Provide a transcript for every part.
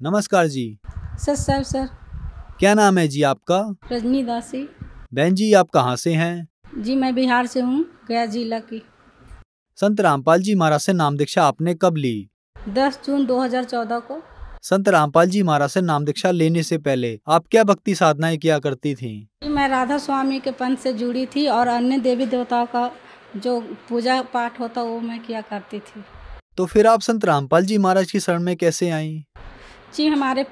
नमस्कार जी। सर। क्या नाम है जी आपका? रजनी दासी। बहन जी आप कहाँ से हैं? जी मैं बिहार से हूँ, गया जिला की। संत रामपाल जी महाराज से नाम दीक्षा आपने कब ली? 10 जून 2014 को। संत रामपाल जी महाराज से नाम दीक्षा लेने से पहले आप क्या भक्ति साधनाएं किया करती थीं? जी मैं राधा स्वामी के पंथ से जुड़ी थी और अन्य देवी देवताओं का जो पूजा पाठ होता वो मैं किया करती थी। तो फिर आप संत रामपाल जी महाराज की शरण में कैसे आईं? जी हमारे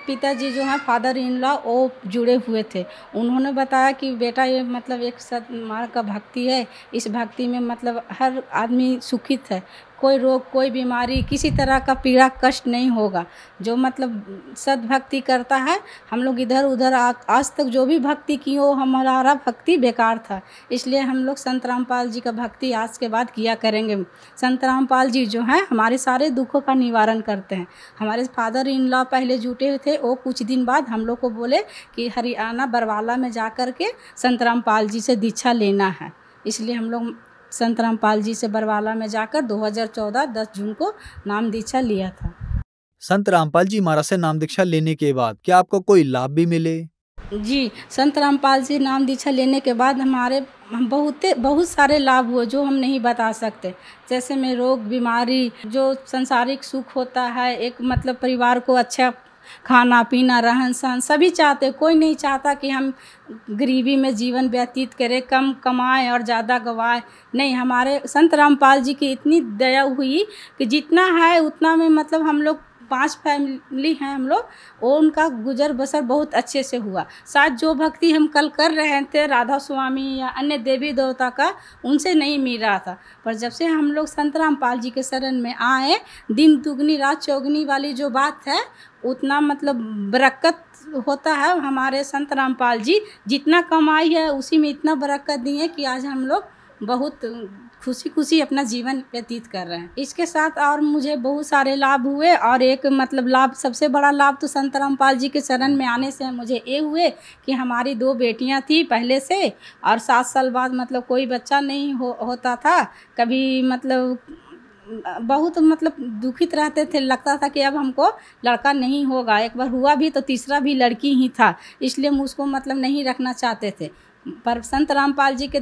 पिताजी जो हैं फादर इन लॉ वो जुड़े हुए थे। उन्होंने बताया कि बेटा ये मतलब एक सतमार्ग का भक्ति है, इस भक्ति में मतलब हर आदमी सुखित है, कोई रोग कोई बीमारी किसी तरह का पीड़ा कष्ट नहीं होगा। जो मतलब सद्भक्ति करता है, हम लोग इधर उधर आज तक जो भी भक्ति की हो हमारा भक्ति बेकार था, इसलिए हम लोग संत रामपाल जी का भक्ति आज के बाद किया करेंगे। संत रामपाल जी जो हैं हमारे सारे दुखों का निवारण करते हैं। हमारे फादर इन लॉ पहले जुटे हुए थे, वो कुछ दिन बाद हम लोग को बोले कि हरियाणा बरवाला में जा कर के संत रामपाल जी से दीक्षा लेना है, इसलिए हम लोग संत रामपाल जी से बरवाला में जाकर 2014 10 जून को नाम दीक्षा लिया था। संत रामपाल जी महाराज से नाम दीक्षा लेने के बाद क्या आपको कोई लाभ भी मिले? जी संत रामपाल जी नाम दीक्षा लेने के बाद हमारे बहुत सारे लाभ हुए जो हम नहीं बता सकते। जैसे में रोग बीमारी जो संसारिक सुख होता है, एक मतलब परिवार को अच्छा खाना पीना रहन सहन सभी चाहते, कोई नहीं चाहता कि हम गरीबी में जीवन व्यतीत करें, कम कमाएं और ज़्यादा गवाएं। नहीं, हमारे संत रामपाल जी की इतनी दया हुई कि जितना है उतना में मतलब हम लोग 5 फैमिली हैं हम लोग, वो उनका गुजर बसर बहुत अच्छे से हुआ। शायद जो भक्ति हम कल कर रहे थे राधा स्वामी या अन्य देवी देवता का, उनसे नहीं मिल रहा था। पर जब से हम लोग संत रामपाल जी के शरण में आए, दिन दुगनी रात चौगनी वाली जो बात है उतना मतलब बरकत होता है। हमारे संत रामपाल जी जितना कमाई है उसी में इतना बरकत दिए कि आज हम लोग बहुत खुशी खुशी अपना जीवन व्यतीत कर रहे हैं। इसके साथ और मुझे बहुत सारे लाभ हुए, और एक मतलब लाभ सबसे बड़ा लाभ तो संत रामपाल जी के शरण में आने से मुझे ये हुए कि हमारी 2 बेटियां थी पहले से, और 7 साल बाद मतलब कोई बच्चा नहीं होता था। कभी मतलब बहुत मतलब दुखित रहते थे, लगता था कि अब हमको लड़का नहीं होगा। एक बार हुआ भी तो तीसरा भी लड़की ही था, इसलिए हम उसको मतलब नहीं रखना चाहते थे। पर संत रामपाल जी के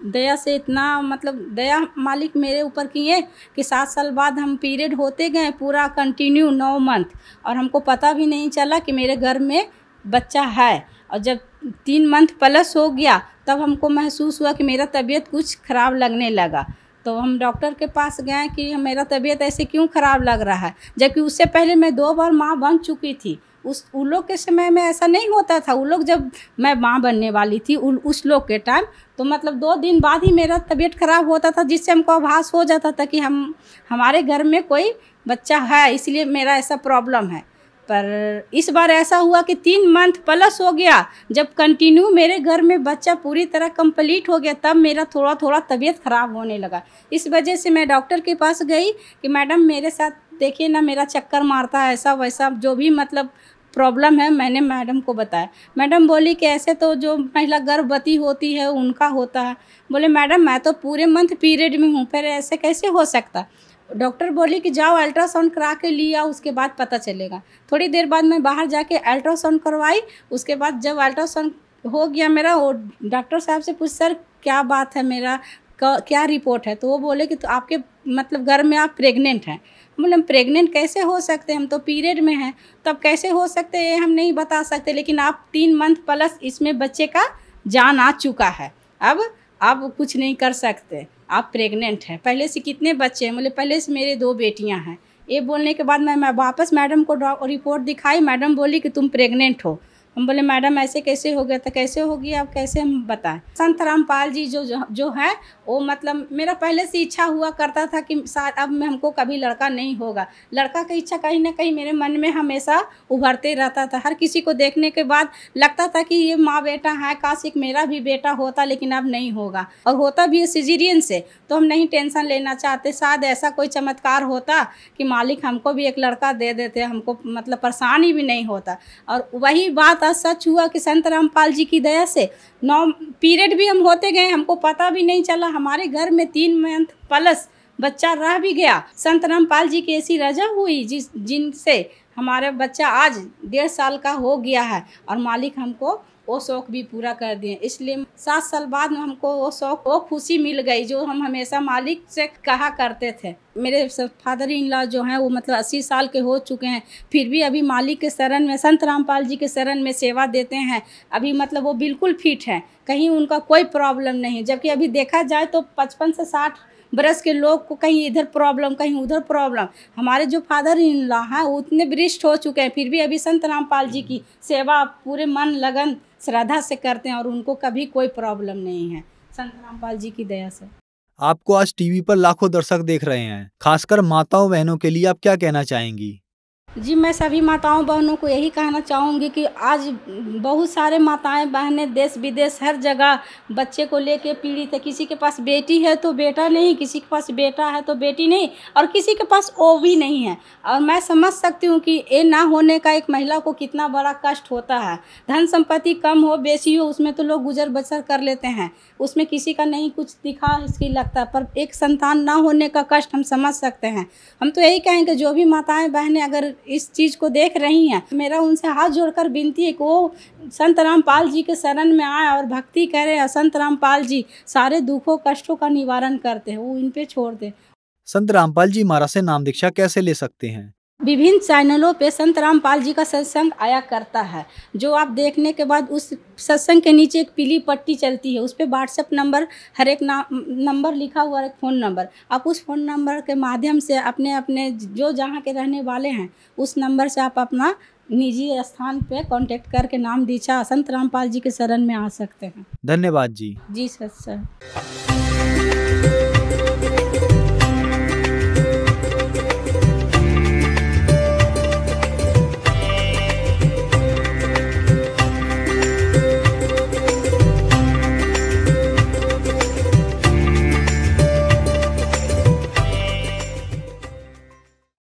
दया से इतना मतलब दया मालिक मेरे ऊपर किए कि 7 साल बाद हम पीरियड होते गए पूरा कंटिन्यू 9 मंथ, और हमको पता भी नहीं चला कि मेरे घर में बच्चा है। और जब 3 मंथ प्लस हो गया तब हमको महसूस हुआ कि मेरा तबीयत कुछ ख़राब लगने लगा। तो हम डॉक्टर के पास गए कि मेरा तबीयत ऐसे क्यों ख़राब लग रहा है, जबकि उससे पहले मैं 2 बार माँ बन चुकी थी। उन लोग के समय में ऐसा नहीं होता था। उन लोग जब मैं माँ बनने वाली थी उस लोग के टाइम, तो मतलब 2 दिन बाद ही मेरा तबीयत ख़राब होता था, जिससे हमको आभास हो जाता था कि हमारे घर में कोई बच्चा है, इसलिए मेरा ऐसा प्रॉब्लम है। पर इस बार ऐसा हुआ कि 3 मंथ प्लस हो गया, जब कंटिन्यू मेरे घर में बच्चा पूरी तरह कंप्लीट हो गया, तब मेरा थोड़ा थोड़ा तबीयत ख़राब होने लगा। इस वजह से मैं डॉक्टर के पास गई कि मैडम मेरे साथ देखिए ना, मेरा चक्कर मारता है, ऐसा वैसा जो भी मतलब प्रॉब्लम है मैंने मैडम को बताया। मैडम बोली कि ऐसे तो जो महिला गर्भवती होती है उनका होता है। बोले मैडम मैं तो पूरे मंथ पीरियड में हूँ, फिर ऐसे कैसे हो सकता। डॉक्टर बोली कि जाओ अल्ट्रासाउंड करा के लिया, उसके बाद पता चलेगा। थोड़ी देर बाद मैं बाहर जाके अल्ट्रासाउंड करवाई। उसके बाद जब अल्ट्रासाउंड हो गया मेरा, वो डॉक्टर साहब से पूछ सर क्या बात है, मेरा क्या रिपोर्ट है, तो वो बोले कि तो आपके मतलब घर में आप प्रेग्नेंट हैं। बोले हम प्रेग्नेंट कैसे हो सकते, हम तो पीरियड में हैं, तब कैसे हो सकते हैं हम नहीं बता सकते, लेकिन आप 3 मंथ प्लस इसमें बच्चे का जान आ चुका है, अब आप कुछ नहीं कर सकते, आप प्रेग्नेंट हैं। पहले से कितने बच्चे हैं? बोले पहले से मेरे 2 बेटियां हैं। ये बोलने के बाद मैं वापस मैडम को रिपोर्ट दिखाई। मैडम बोली कि तुम प्रेग्नेंट हो। हम बोले मैडम ऐसे कैसे हो गया? तो कैसे हो गया, अब कैसे हम बताएं। संत रामपाल जी जो है वो मतलब मेरा पहले से इच्छा हुआ करता था कि अब में हमको कभी लड़का नहीं होगा। लड़का की इच्छा कहीं ना कहीं मेरे मन में हमेशा उभरते रहता था। हर किसी को देखने के बाद लगता था कि ये माँ बेटा है, काश एक मेरा भी बेटा होता, लेकिन अब नहीं होगा। और होता भी है सिजेरियन से, तो हम नहीं टेंशन लेना चाहते। शायद ऐसा कोई चमत्कार होता कि मालिक हमको भी एक लड़का दे देते, हमको मतलब परेशानी भी नहीं होता। और वही बात आज सच हुआ कि संत रामपाल जी की दया से 9 पीरियड भी हम होते गए, हमको पता भी नहीं चला। हमारे घर में 3 मंथ प्लस बच्चा रह भी गया। संत रामपाल जी की ऐसी रजा हुई जिनसे हमारा बच्चा आज 1.5 साल का हो गया है और मालिक हमको वो शौक़ भी पूरा कर दिए। इसलिए 7 साल बाद हमको वो शौक़, वो खुशी मिल गई जो हम हमेशा मालिक से कहा करते थे। मेरे फादर इन लॉ जो हैं वो मतलब 80 साल के हो चुके हैं, फिर भी अभी मालिक के शरण में, संत रामपाल जी के शरण में सेवा देते हैं। अभी मतलब वो बिल्कुल फिट हैं, कहीं उनका कोई प्रॉब्लम नहीं। जबकि अभी देखा जाए तो 55 से 60 बरस के लोग को कहीं इधर प्रॉब्लम, कहीं उधर प्रॉब्लम। हमारे जो फादर इन लॉ हैं वो उतने वरिष्ठ हो चुके हैं, फिर भी अभी संत रामपाल जी की सेवा पूरे मन लगन श्रद्धा से करते हैं और उनको कभी कोई प्रॉब्लम नहीं है, संत रामपाल जी की दया से। आपको आज टीवी पर लाखों दर्शक देख रहे हैं, खासकर माताओं बहनों के लिए आप क्या कहना चाहेंगी? जी, मैं सभी माताओं बहनों को यही कहना चाहूँगी कि आज बहुत सारे माताएं बहनें देश विदेश हर जगह बच्चे को लेके पीड़ित है। किसी के पास बेटी है तो बेटा नहीं, किसी के पास बेटा है तो बेटी नहीं, और किसी के पास वो भी नहीं है। और मैं समझ सकती हूँ कि ये ना होने का एक महिला को कितना बड़ा कष्ट होता है। धन संपत्ति कम हो बेसी हो उसमें तो लोग गुजर बसर कर लेते हैं, उसमें किसी का नहीं कुछ दिखा इसकी लगता है, पर एक संतान ना होने का कष्ट हम समझ सकते हैं। हम तो यही कहेंगे जो भी माताएं बहनें अगर इस चीज़ को देख रही हैं, मेरा उनसे हाथ जोड़कर विनती है कि वो संत रामपाल जी के शरण में आए और भक्ति करें। संत रामपाल जी सारे दुखों कष्टों का निवारण करते हैं, वो इन पे छोड़ दे। संत रामपाल जी महाराज से नाम दीक्षा कैसे ले सकते हैं? विभिन्न चैनलों पे संत रामपाल जी का सत्संग आया करता है, जो आप देखने के बाद उस सत्संग के नीचे एक पीली पट्टी चलती है, उस पर व्हाट्सएप नंबर, हर एक नंबर लिखा हुआ है, एक फ़ोन नंबर। आप उस फ़ोन नंबर के माध्यम से अपने अपने जो जहाँ के रहने वाले हैं उस नंबर से आप अपना निजी स्थान पे कांटेक्ट करके नाम दीक्षा संत रामपाल जी के शरण में आ सकते हैं। धन्यवाद जी। जी सर।